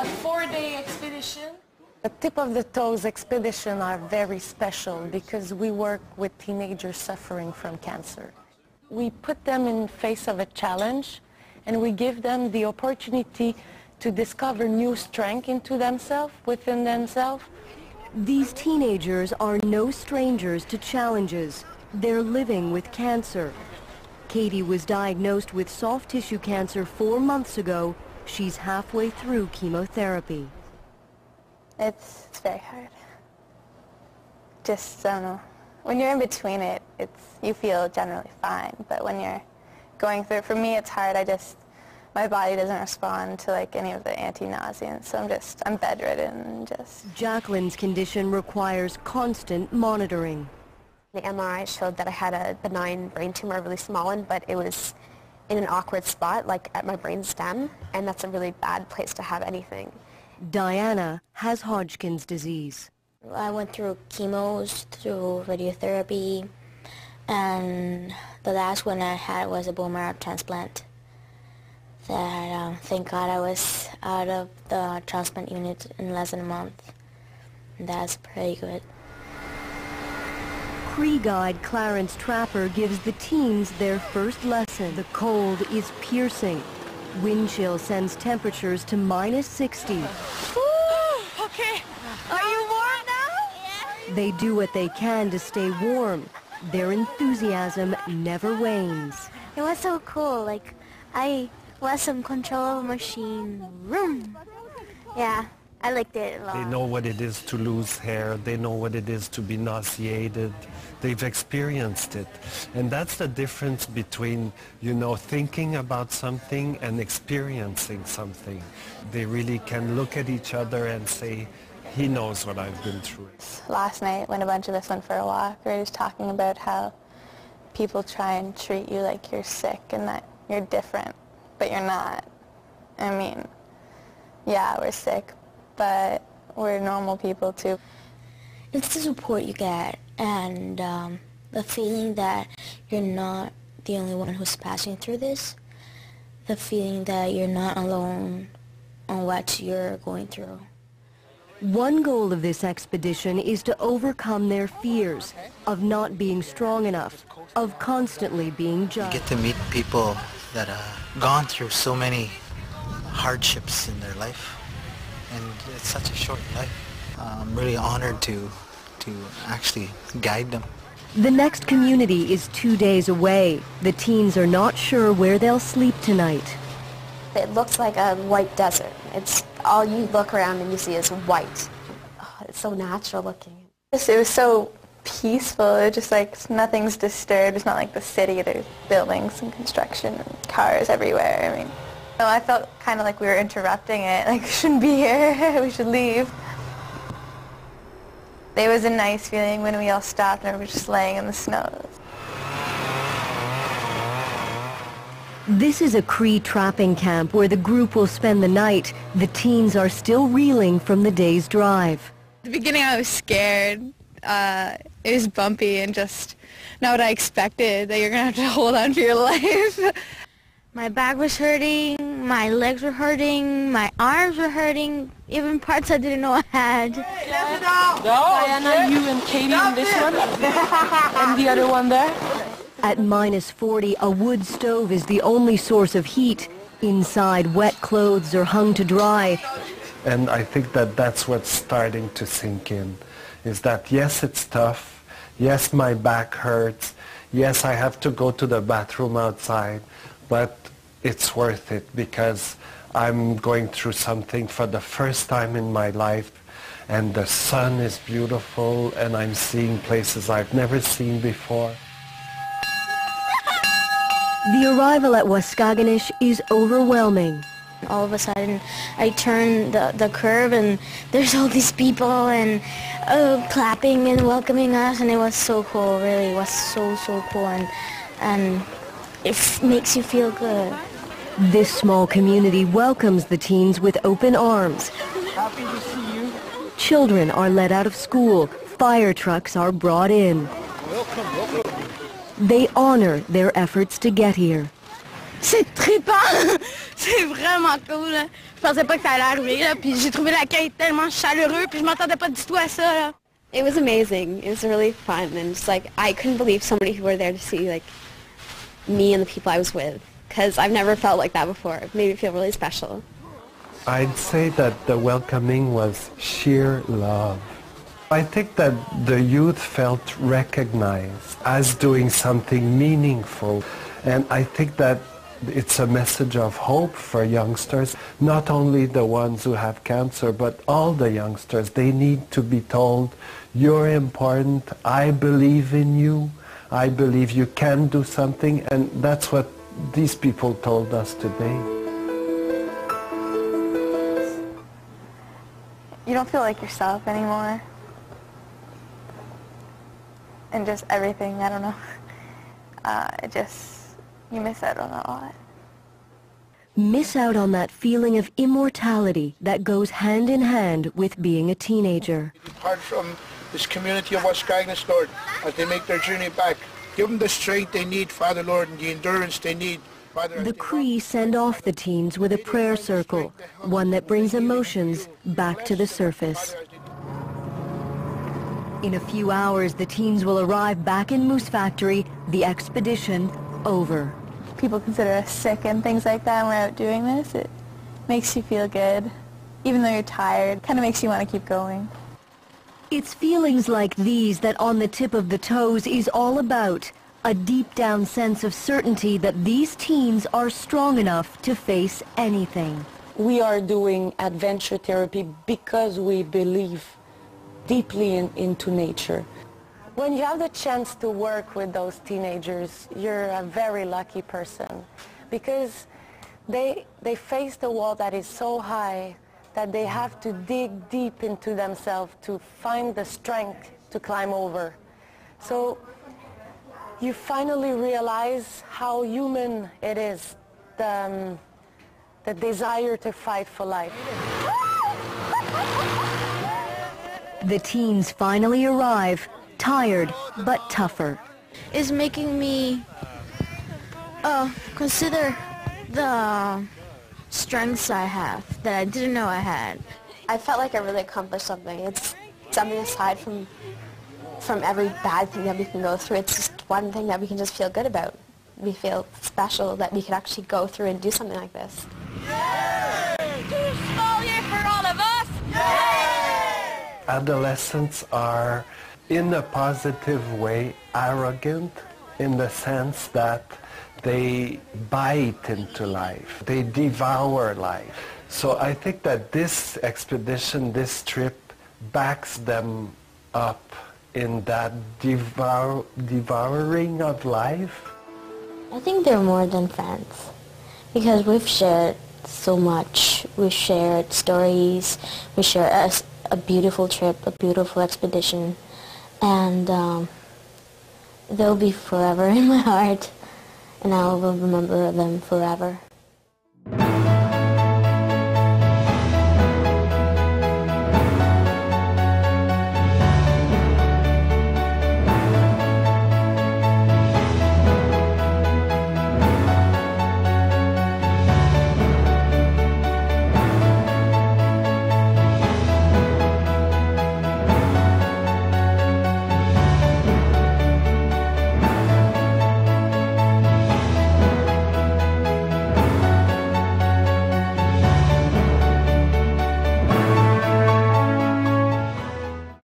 a 4-day expedition. The Tip of the Toes expedition are very special because we work with teenagers suffering from cancer. We put them in face of a challenge and we give them the opportunity to discover new strength into themselves, within themselves. These teenagers are no strangers to challenges. They're living with cancer. Katie was diagnosed with soft tissue cancer 4 months ago. She's halfway through chemotherapy. It's very hard. Just, I don't know. When you're in between it, you feel generally fine. But when you're going through it, for me, it's hard. My body doesn't respond to like any of the anti-nauseants, so I'm bedridden and just... Jacqueline's condition requires constant monitoring. The MRI showed that I had a benign brain tumor, a really small one, but it was in an awkward spot, like at my brain stem, and that's a really bad place to have anything. Diana has Hodgkin's disease. I went through chemos, through radiotherapy, and the last one I had was a bone marrow transplant. That thank God I was out of the transplant unit in less than a month. That's pretty good. Cree guide Clarence Trapper gives the teens their first lesson. The cold is piercing. Wind chill sends temperatures to -60. Ooh, okay. Are you warm now? Yeah. They do what they can to stay warm. Their enthusiasm never wanes. It was so cool. Like, I was in control of a machine. Vroom. Yeah, I liked it a lot. They know what it is to lose hair. They know what it is to be nauseated. They've experienced it. And that's the difference between, thinking about something and experiencing something. They really can look at each other and say, he knows what I've been through. Last night, when a bunch of us went for a walk, we were just talking about how people try and treat you like you're sick and that you're different, but you're not. I mean, yeah, we're sick, but we're normal people too. It's the support you get and the feeling that you're not the only one who's passing through this, the feeling that you're not alone on what you're going through. One goal of this expedition is to overcome their fears of not being strong enough, of constantly being judged. You get to meet people that have gone through so many hardships in their life, and it's such a short life. I'm really honored to actually guide them. The next community is 2 days away. The teens are not sure where they'll sleep tonight. It looks like a white desert. It's all you look around and you see is white. Oh, it's so natural looking. It was so peaceful. It's just like nothing's disturbed. It's not like the city. There's buildings and construction and cars everywhere. I mean, I felt kind of like we were interrupting it. Like, we shouldn't be here. We should leave. It was a nice feeling when we all stopped and we were just laying in the snow. This is a Cree trapping camp where the group will spend the night. The teens are still reeling from the day's drive. At the beginning I was scared. It was bumpy and just not what I expected, that you're going to have to hold on for your life. My back was hurting, my legs were hurting, my arms were hurting, even parts I didn't know I had. Diana, you and Katie in this one, and the other one there. At -40, a wood stove is the only source of heat. Inside, wet clothes are hung to dry. And I think that that's what's starting to sink in, is that yes, it's tough. Yes, my back hurts. Yes, I have to go to the bathroom outside. But it's worth it because I'm going through something for the first time in my life, and the sun is beautiful and I'm seeing places I've never seen before. The arrival at Waskaganish is overwhelming. All of a sudden I turn the curve and there's all these people and clapping and welcoming us, and it was so cool. Really, it was so cool, and it makes you feel good. This small community welcomes the teens with open arms. Happy to see you. Children are let out of school. Fire trucks are brought in. Welcome. They honor their efforts to get here. C'est trippant! C'est vraiment cool. pensais pas que ça allait arriver, là, puis j'ai trouvé l'accueil tellement chaleureux, puis je m'attendais pas du tout à ça, là. It was amazing. It was really fun, and just like I couldn't believe so many people were there to see like me and the people I was with, because I've never felt like that before. It made me feel really special. I'd say that the welcoming was sheer love. I think that the youth felt recognized as doing something meaningful, and I think that it's a message of hope for youngsters, not only the ones who have cancer, but all the youngsters. They need to be told, you're important, I believe in you, I believe you can do something, and that's what these people told us today. You don't feel like yourself anymore. And just everything, I don't know. You miss out on a lot. Miss out on that feeling of immortality that goes hand in hand with being a teenager. Apart from this community of West Agnes, Lord, as they make their journey back, give them the strength they need, Father, Lord, and the endurance they need. Father, The Cree send off the teens with a prayer circle, one that brings emotions back to the surface. In a few hours, the teens will arrive back in Moose Factory, the expedition over. People consider us sick and things like that, and we're out doing this. It makes you feel good. Even though you're tired, it kind of makes you want to keep going. It's feelings like these that On the Tip of the Toes is all about. A deep down sense of certainty that these teens are strong enough to face anything. We are doing adventure therapy because we believe deeply into nature. When you have the chance to work with those teenagers, you're a very lucky person, because they face the wall that is so high that they have to dig deep into themselves to find the strength to climb over. So you finally realize how human it is, the desire to fight for life. The teens finally arrive, tired but tougher. It's making me consider the strengths I have that I didn't know I had. I felt like I really accomplished something. It's something aside from every bad thing that we can go through. It's just one thing that we can just feel good about. We feel special that we could actually go through and do something like this. Yay! Too small year for all of us! Yay! Adolescents are, in a positive way, arrogant in the sense that they bite into life. They devour life. So I think that this expedition, this trip, backs them up in that devouring of life. I think they're more than friends, because we've shared so much. We've shared stories. We share a beautiful trip, a beautiful expedition, and they'll be forever in my heart, and I will remember them forever.